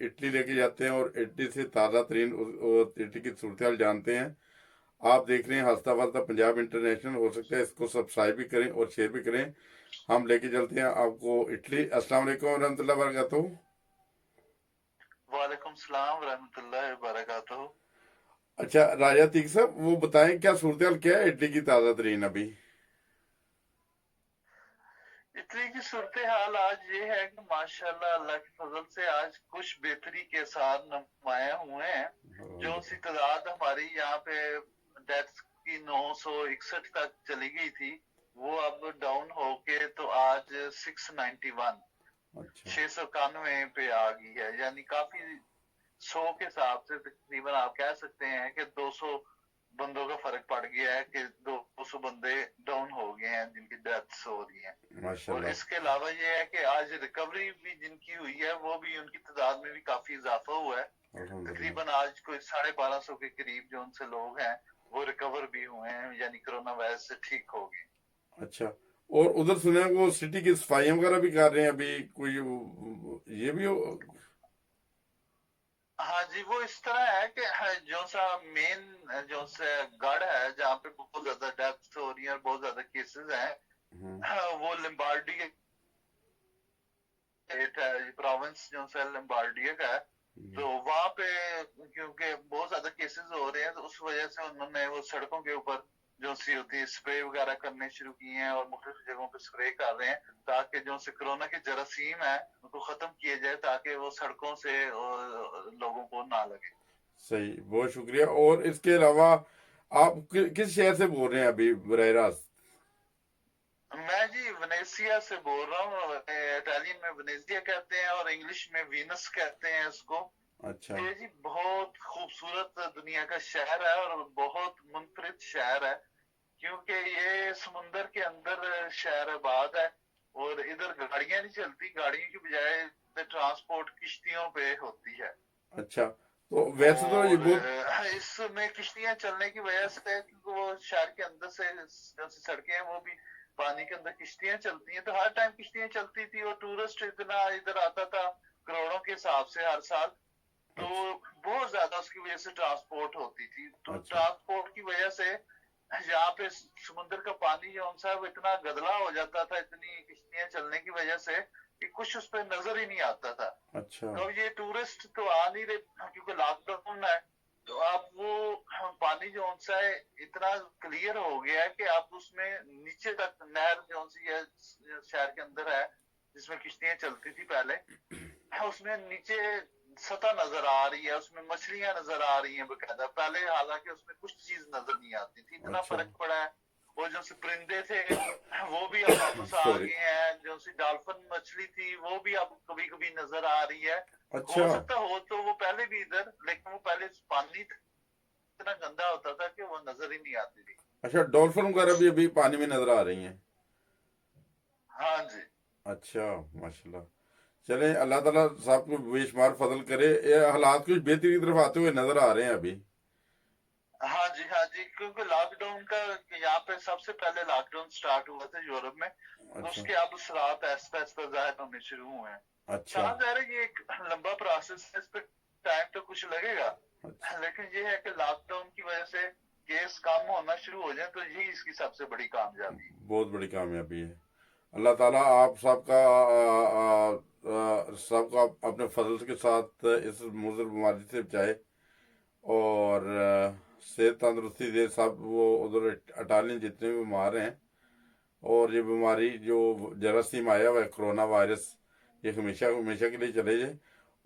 Italy لے کے جاتے ہیں اور اٹلی سے تازہ ترین اٹلی کی صورتحال جانتے ہیں۔ آپ دیکھ رہے ہیں ہنستا واسطہ پنجاب انٹرنیشنل، ہو سکتا ہے اس کو سبسکرائب بھی کریں اور شیئر بھی کریں۔ ہم لے کے چلتے ہیں آپ کو اٹلی۔ السلام علیکم ورحمۃ اللہ وبرکاتہ۔ وعلیکم السلام ورحمۃ اللہ وبرکاتہ۔ اچھا راجہ تیک صاحب، وہ بتائیں کیا صورتحال کیا ہے اٹلی کی تازہ ترین ابھی؟ اٹلی کی صورتحال آج یہ ہے کہ ماشاءاللہ اللہ کے فضل سے آج کچھ بہتری کے ساتھ نمایاں ہوئے ہیں۔ جو سی تعداد ہماری یہاں پہ ڈیتھس کی 961 تک چلی گئی تھی، وہ اب ڈاؤن ہو کے تو آج 691 اچھا 691 پہ آ گئی ہے، یعنی کافی 100 کے حساب سے تقریباً آپ کہہ سکتے ہیں کہ 200 بندوں کا فرق پڑ گیا ہے کہ 200 بندے ڈاؤن ہو گئے ہیں جن کی ڈیتھس ہو رہی ہیں۔ ماشاء اور اللہ اس کے علاوہ یہ ہے کہ آج ریکوری بھی جن کی ہوئی ہے وہ بھی ان کی تعداد میں بھی کافی اضافہ ہوا ہے۔ الحمدللہ۔ تقریباً آج کوئی 1250 کے قریب جو ان سے لوگ ہیں وہ ریکور بھی ہوئے ہیں، یعنی کرونا وائرس سے ٹھیک ہو گئے۔ اچھا، اور ادھر سنے ہیں وہ سٹی کی صفائیاں وغیرہ بھی کر رہے ہیں ابھی کوئی یہ بھی ہاں جی، وہ اس طرح ہے کہ جو سا مین جو سا گڑھ ہے جہاں پہ بہت زیادہ ڈیتھ ہو رہی ہیں اور بہت زیادہ کیسز ہیں، وہ لمبارڈی پروونس جو سا لمبارڈیا کا ہے۔ تو وہاں پہ کیونکہ بہت زیادہ کیسز ہو رہے ہیں تو اس وجہ سے انہوں نے وہ سڑکوں کے اوپر جو سی ہوتی ہے اسپرے وغیرہ کرنے شروع کی ہیں اور مختلف جگہوں پہ اسپرے کر رہے ہیں تاکہ جو سے کرونا کے جراثیم ہیں ان کو ختم کیا جائے تاکہ وہ سڑکوں سے لوگوں کو نہ لگے۔ صحیح، بہت شکریہ۔ اور اس کے علاوہ آپ کس شہر سے بول رہے ہیں ابھی براہ راست؟ میں جی ونیسیا سے بول رہا ہوں، اٹالین میں ونیزیا کہتے ہیں اور انگلش میں وینس کہتے ہیں اس کو۔ اچھا یہ جی بہت خوبصورت دنیا کا شہر ہے اور بہت منفرد شہر ہے، کیونکہ یہ سمندر کے اندر شہر آباد ہے اور ادھر گاڑیاں نہیں چلتی، گاڑیوں کی بجائے ٹرانسپورٹ کشتیوں پہ ہوتی ہے۔ اچھا، تو ویسے تو یہ اور بہت اس میں کشتیاں چلنے کی وجہ سے کیونکہ وہ شہر کے اندر سے جو سڑکیں ہیں وہ بھی پانی کے اندر کشتیاں چلتی ہیں، تو ہر ٹائم کشتیاں چلتی تھی اور ٹورسٹ اتنا ادھر آتا تھا کروڑوں کے حساب سے ہر سال، تو اچھا بہت زیادہ اس کی وجہ سے ٹرانسپورٹ ہوتی تھی۔ تو اچھا ٹرانسپورٹ کی وجہ سے یہاں پہ سمندر کا پانی جو سا وہ اتنا گدلا ہو جاتا تھا اتنی کشتیاں چلنے کی وجہ سے کہ کچھ اس پہ نظر ہی نہیں آتا تھا۔ اچھا تو یہ ٹورسٹ تو آ نہیں رہے کیونکہ لاک ڈاؤن ہے، تو اب وہ پانی جو سا ہے اتنا کلیئر ہو گیا ہے کہ اب اس میں نیچے تک نہر جو سی ہے شہر کے اندر ہے جس میں کشتیاں چلتی تھی پہلے، اس میں نیچے سطح نظر آ رہی ہے، اس میں مچھلیاں نظر آ رہی ہیں باقاعدہ، پہلے حالانکہ اس میں کچھ چیز نظر نہیں آتی تھی، اتنا اچھا فرق پڑا ہے۔ وہ جو سے پرندے تھے وہ بھی اب واپس آ سوری گئے ہیں، جو سی ڈالفن مچھلی تھی وہ بھی اب کبھی کبھی نظر آ رہی ہے۔ اچھا ہو سکتا ہو تو وہ پہلے بھی ادھر، لیکن وہ پہلے پانی اتنا گندا ہوتا تھا کہ وہ نظر ہی نہیں آتی تھی۔ اچھا، ڈولفن وغیرہ بھی ابھی پانی میں نظر آ رہی ہیں؟ ہاں جی اچھا، ماشاء اللہ۔ چلیں اللہ تعالیٰ صاحب کو بے شمار فضل کرے، یہ حالات کچھ بہتری کی طرف آتے ہوئے نظر آ رہے ہیں ابھی۔ ہاں جی ہاں جی، کیونکہ لاک ڈاؤن کا یہاں پہ سب سے پہلے لاک ڈاؤن سٹارٹ ہوا تھا یورپ میں، تو اس اچھا کے اب اثرات ایستا ایستا ظاہر ہونے شروع ہوئے ہیں۔ اچھا کہا جا رہا ہے یہ ایک لمبا پروسیس ہے، اس پہ ٹائم تو کچھ لگے گا، اچھا، لیکن یہ ہے کہ لاک ڈاؤن کی وجہ سے کیس کم ہونا شروع ہو جائیں تو یہی اس کی سب سے بڑی کامیابی ہے۔ بہت بڑی کامیابی ہے۔ اللہ تعالیٰ آپ سب کا سب کو اپنے فضل کے ساتھ اس مضر بیماری سے بچائے اور صحت تندرستی دے سب وہ ادھر اٹالین جتنے بھی بیمار ہیں، اور یہ بیماری جو جراثیم آیا ہوا ہے کرونا وائرس، یہ ہمیشہ ہمیشہ کے لیے چلے جائے۔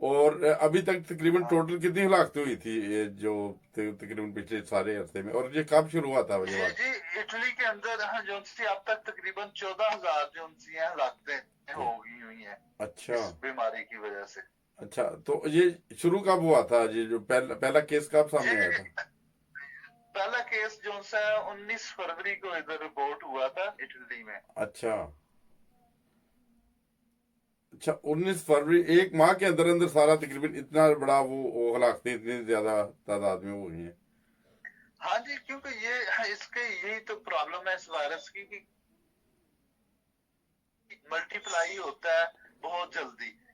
اور ابھی تک تقریباً ہاں ٹوٹل کتنی ہلاکتیں ہوئی تھی یہ جو تقریباً پچھلے سارے عرصے میں، اور یہ کب شروع ہوا تھا یہ یہ بات؟ جی اٹلی کے اندر جو سی اب تک تقریباً 14,000 جو سی ہیں ہلاکتیں ہو گئی ہوئی ہیں اچھا اس بیماری کی وجہ سے۔ اچھا، تو یہ شروع کب ہوا تھا؟ یہ جو پہلا کیس کب جی سامنے آیا تھا؟ پہلا کیس جو سا 19 فروری کو ادھر رپورٹ ہوا تھا اٹلی میں۔ اچھا اچھا، 19 فروری، ایک ماہ کے اندر اندر سارا تقریباً اتنا بڑا وہ ہلاکتیں اتنی زیادہ تعداد میں ہو گئی ہیں؟ ہاں جی، کیونکہ یہ اس کے یہی تو پرابلم ہے اس وائرس کی کہ ملٹی پلائی ہوتا ہے بہت جلدی،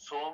100